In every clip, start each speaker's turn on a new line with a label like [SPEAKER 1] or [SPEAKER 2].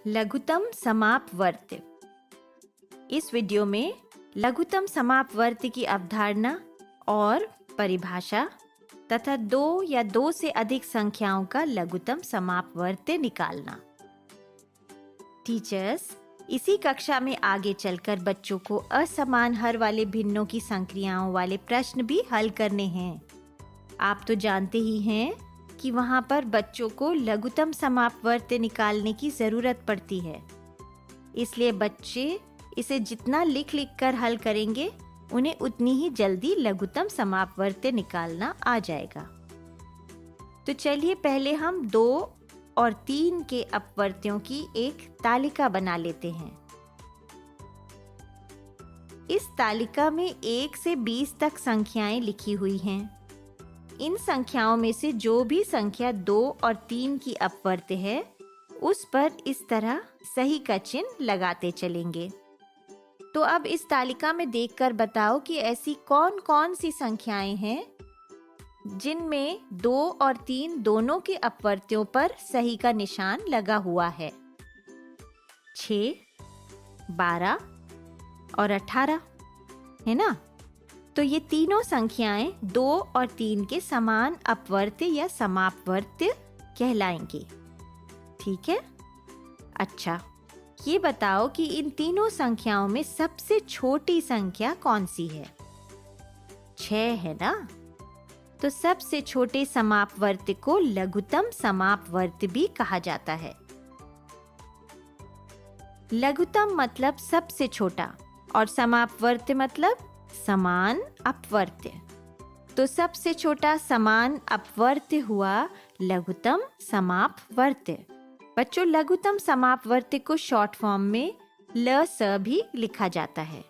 [SPEAKER 1] लघुत्तम समापवर्त्य। इस वीडियो में लघुत्तम समापवर्त्य की अवधारणा और परिभाषा तथा दो या दो से अधिक संख्याओं का लघुत्तम समापवर्त्य निकालना। टीचर्स, इसी कक्षा में आगे चलकर बच्चों को असमान हर वाले भिन्नों की संक्रियाओं वाले प्रश्न भी हल करने हैं। आप तो जानते ही हैं कि वहाँ पर बच्चों को लघुत्तम समापवर्त्य निकालने की ज़रूरत पड़ती है, इसलिए बच्चे इसे जितना लिख लिख कर हल करेंगे उन्हें उतनी ही जल्दी लघुत्तम समापवर्त्य निकालना आ जाएगा। तो चलिए पहले हम 2 और 3 के अपवर्त्यों की एक तालिका बना लेते हैं। इस तालिका में 1 से 20 तक संख्याएं लिखी हुई हैं। इन संख्याओं में से जो भी संख्या 2 और 3 की अपवर्त्य है उस पर इस तरह सही का चिन्ह लगाते चलेंगे। तो अब इस तालिका में देखकर बताओ कि ऐसी कौन-कौन सी संख्याएं हैं जिनमें 2 और 3 दोनों के अपवर्त्यों पर सही का निशान लगा हुआ है। 6, 12 और 18 है ना? तो ये तीनों संख्याएं 2 और 3 के समान अपवर्त्य या समापवर्त्य कहलाएंगी। ठीक है? अच्छा, ये बताओ कि इन तीनों संख्याओं में सबसे छोटी संख्या कौन सी है? 6 है ना? तो सबसे छोटे समापवर्त्य को लघुत्तम समापवर्त्य भी कहा जाता है। लघुत्तम मतलब सबसे छोटा और समापवर्त्य मतलब समान अपवर्त्य। तो सबसे छोटा समान अपवर्त्य हुआ लघुत्तम समापवर्त्य। बच्चों, लघुत्तम समापवर्त्य को शॉर्ट फॉर्म में LS भी लिखा जाता है।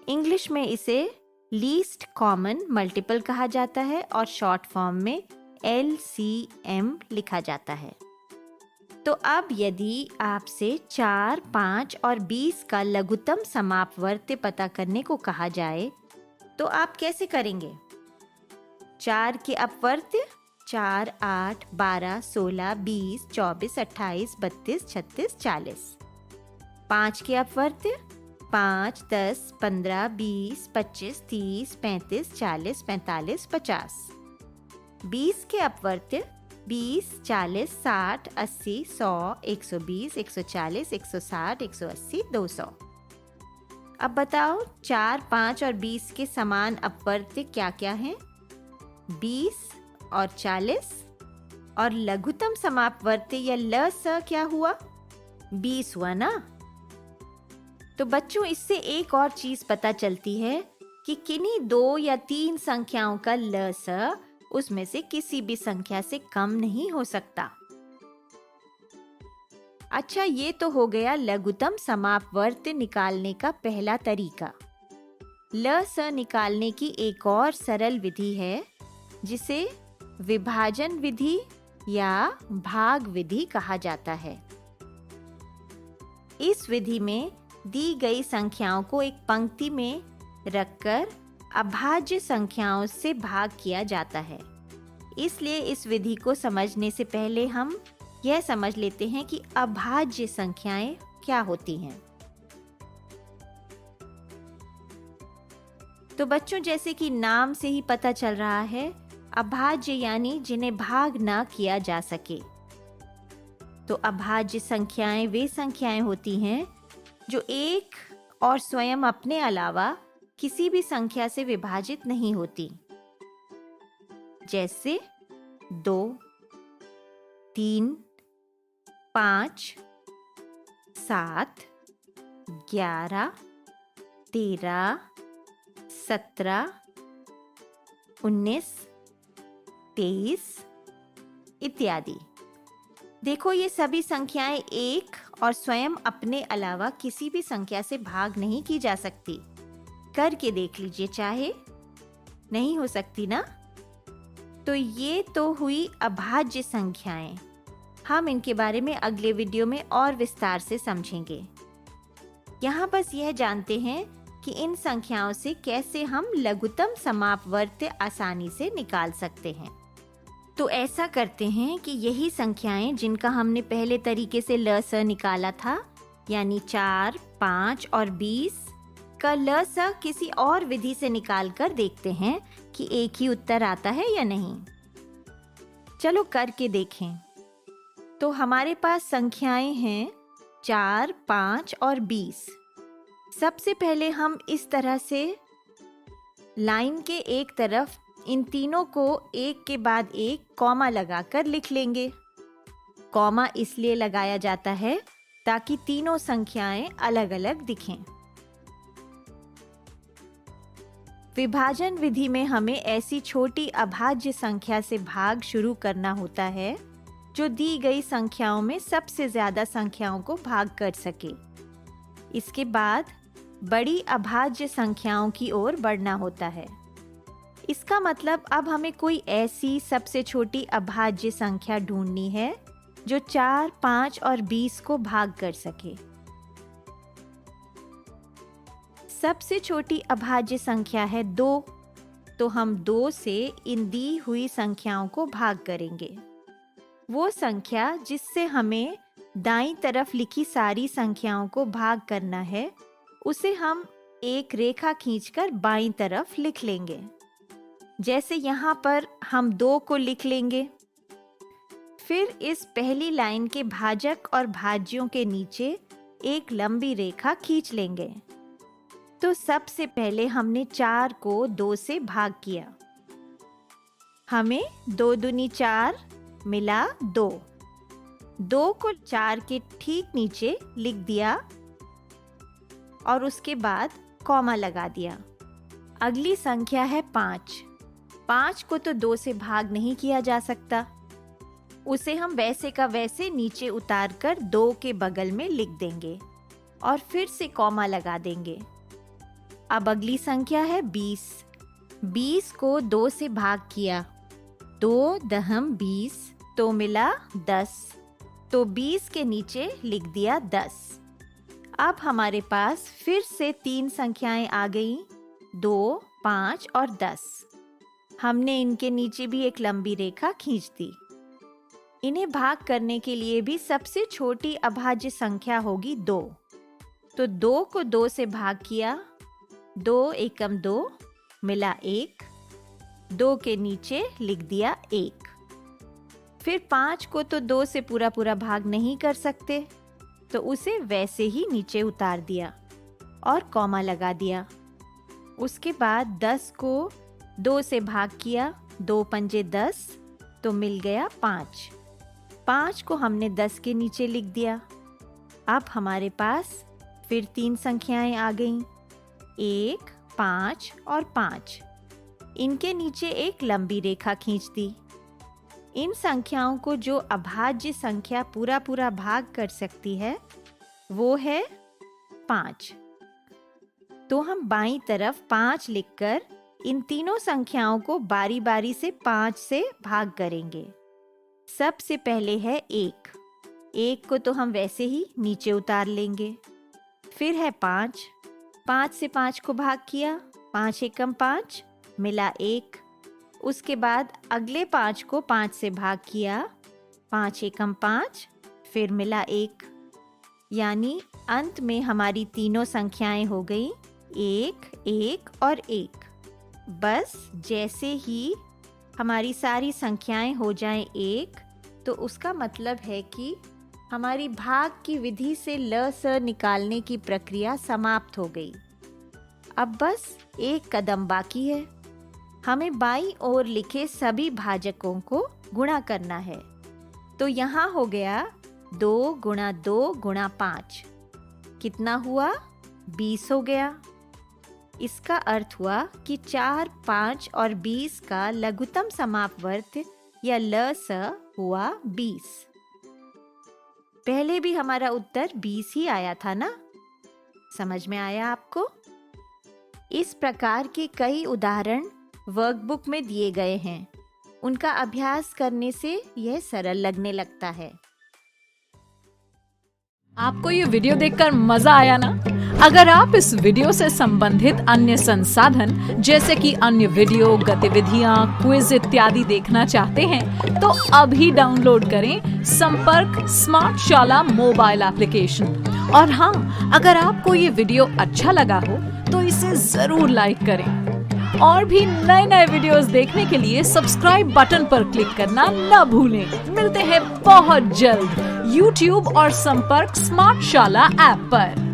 [SPEAKER 1] इंग्लिश में इसे लीस्ट कॉमन मल्टीपल कहा जाता है और शॉर्ट फॉर्म में LCM लिखा जाता है। तो अब यदि आपसे 4, 5 और 20 का लघुत्तम समापवर्त्य पता करने को कहा जाए तो आप कैसे करेंगे? 4 के अपवर्त्य 4, 8, 12, 16, 20, 24, 28, 32, 36, 40। 5 के अपवर्त्य 5, 10, 15, 20, 25, 30, 35, 40, 45, 50। 20 के अपवर्त्य 20, 40, 60, 80, 100, 120, 140, 160, 180, 200। अब बताओ 4, 5 और 20 के समान अपवर्त्य क्या-क्या हैं? 20 और 40 और लघुत्तम समापवर्त्य या LS क्या हुआ? 20 हुआ ना? तो बच्चों, इससे एक और चीज पता चलती है कि किन्हीं 2 या 3 संख्याओं का LS उसमें से किसी भी संख्या से कम नहीं हो सकता। अच्छा, ये तो हो गया लघुत्तम समापवर्त्य निकालने का पहला तरीका। LS निकालने की एक और सरल विधि है जिसे विभाजन विधि या भाग विधि कहा जाता है। इस विधि में दी गई संख्याओं को एक पंक्ति में रखकर अभाज्य संख्याओं से भाग किया जाता है। इसलिए इस विधि को समझने से पहले हम यह समझ लेते हैं कि अभाज्य संख्याएं क्या होती हैं। तो बच्चों, जैसे कि नाम से ही पता चल रहा है, अभाज्य यानी जिन्हें भाग ना किया जा सके। तो अभाज्य संख्याएं वे संख्याएं होती हैं जो एक और स्वयं अपने अलावा किसी भी संख्या से विभाजित नहीं होती। जैसे 2, 3, 5, 7, 11, 13, 17, 19, 23 इत्यादि। देखो, ये सभी संख्याएं एक और स्वयं अपने अलावा किसी भी संख्या से भाग नहीं की जा सकती। करके देख लीजिए, चाहे नहीं हो सकती ना? तो ये तो हुई अभाज्य संख्याएं। हम इनके बारे में अगले वीडियो में और विस्तार से समझेंगे। यहाँ बस यह जानते हैं कि इन संख्याओं से कैसे हम लघुत्तम समापवर्त्य आसानी से निकाल सकते हैं। तो ऐसा करते हैं कि यही संख्याएं जिनका हमने पहले तरीके से ल स निकाला था, यानी 4, 5 और 20 का ल स किसी और विधि से निकाल कर देखते हैं कि एक ही उत्तर आता है या नहीं। चलो करके देखें। तो हमारे पास संख्याएं हैं 4, 5 और 20। सबसे पहले हम इस तरह से लाइन के एक तरफ इन तीनों को एक के बाद एक कॉमा लगाकर लिख लेंगे। कॉमा इसलिए लगाया जाता है ताकि तीनों संख्याएं अलग-अलग दिखें। विभाजन विधि में हमें ऐसी छोटी अभाज्य संख्या से भाग शुरू करना होता है जो दी गई संख्याओं में सबसे ज्यादा संख्याओं को भाग कर सके। इसके बाद बड़ी अभाज्य संख्याओं की ओर बढ़ना होता है। इसका मतलब अब हमें कोई ऐसी सबसे छोटी अभाज्य संख्या ढूंढनी है जो 4, 5 और 20 को भाग कर सके। सबसे छोटी अभाज्य संख्या है 2, तो हम 2 से इन दी हुई संख्याओं को भाग करेंगे। वो संख्या जिससे हमें दाईं तरफ लिखी सारी संख्याओं को भाग करना है, उसे हम एक रेखा खींचकर बाईं तरफ लिख लेंगे। जैसे यहाँ पर हम 2 को लिख लेंगे। फिर इस पहली लाइन के भाजक और भाज्यों के नीचे एक लंबी रेखा खींच लेंगे। तो सबसे पहले हमने 4 को 2 से भाग किया। हमें 2 दूनी 4 मिला 2। 2 को 4 के ठीक नीचे लिख दिया और उसके बाद कॉमा लगा दिया। अगली संख्या है 5। 5 को तो 2 से भाग नहीं किया जा सकता। उसे हम वैसे का वैसे नीचे उतार कर 2 के बगल में लिख देंगे और फिर से कॉमा लगा देंगे। अब अगली संख्या है 20। 20 को 2 से भाग किया। 2 दहम 20 तो मिला 10। तो 20 के नीचे लिख दिया 10। अब हमारे पास फिर से 3 संख्याएं आ गईं, 2, 5 और 10। हमने इनके नीचे भी एक लंबी रेखा खींच दी। इन्हें भाग करने के लिए भी सबसे छोटी अभाज्य संख्या होगी 2। तो 2 को 2 से भाग किया। 2 एकम 2 मिला 1। 2 के नीचे लिख दिया 1। फिर 5 को तो 2 से पूरा पूरा भाग नहीं कर सकते, तो उसे वैसे ही नीचे उतार दिया और कॉमा लगा दिया। उसके बाद 10 को 2 से भाग किया। 2 पंजे 10 तो मिल गया 5। 5 को हमने 10 के नीचे लिख दिया। अब हमारे पास फिर 3 संख्याएं आ गईं, 1, 5 और 5। इनके नीचे एक लंबी रेखा खींच दी। इन संख्याओं को जो अभाज्य संख्या पूरा पूरा भाग कर सकती है वो है 5। तो हम बाईं तरफ 5 लिखकर इन तीनों संख्याओं को बारी बारी से 5 से भाग करेंगे। सबसे पहले है 1। 1 को तो हम वैसे ही नीचे उतार लेंगे। फिर है 5। 5 से 5 को भाग किया। 5 एकम 5 मिला 1। उसके बाद अगले 5 को 5 से भाग किया। 5 एकम 5 फिर मिला 1। यानी अंत में हमारी तीनों संख्याएं हो गई 1, 1 और 1। बस जैसे ही हमारी सारी संख्याएं हो जाएं 1, तो उसका मतलब है कि हमारी भाग की विधि से ल स निकालने की प्रक्रिया समाप्त हो गई। अब बस एक कदम बाकी है। हमें बाईं ओर लिखे सभी भाजकों को गुणा करना है। तो यहाँ हो गया 2 गुणा 2 गुणा 5। कितना हुआ? 20 हो गया। इसका अर्थ हुआ कि 4, 5 और 20 का लघुत्तम समापवर्त या ल स हुआ 20। पहले भी हमारा उत्तर 20 ही आया था ना? समझ में आया आपको? इस प्रकार के कई उदाहरण वर्कबुक में दिए गए हैं। उनका अभ्यास करने से यह सरल लगने लगता है।
[SPEAKER 2] आपको ये वीडियो देखकर मजा आया ना? अगर आप इस वीडियो से संबंधित अन्य संसाधन जैसे कि अन्य वीडियो, गतिविधियां, क्विज इत्यादि देखना चाहते हैं तो अभी डाउनलोड करें संपर्क स्मार्ट शाला मोबाइल एप्लीकेशन। और हाँ, अगर आपको ये वीडियो अच्छा लगा हो तो इसे जरूर लाइक करें। और भी नए नए वीडियोस देखने के लिए सब्सक्राइब बटन पर क्लिक करना न भूलें। मिलते हैं बहुत जल्द YouTube और संपर्क स्मार्ट शाला ऐप पर।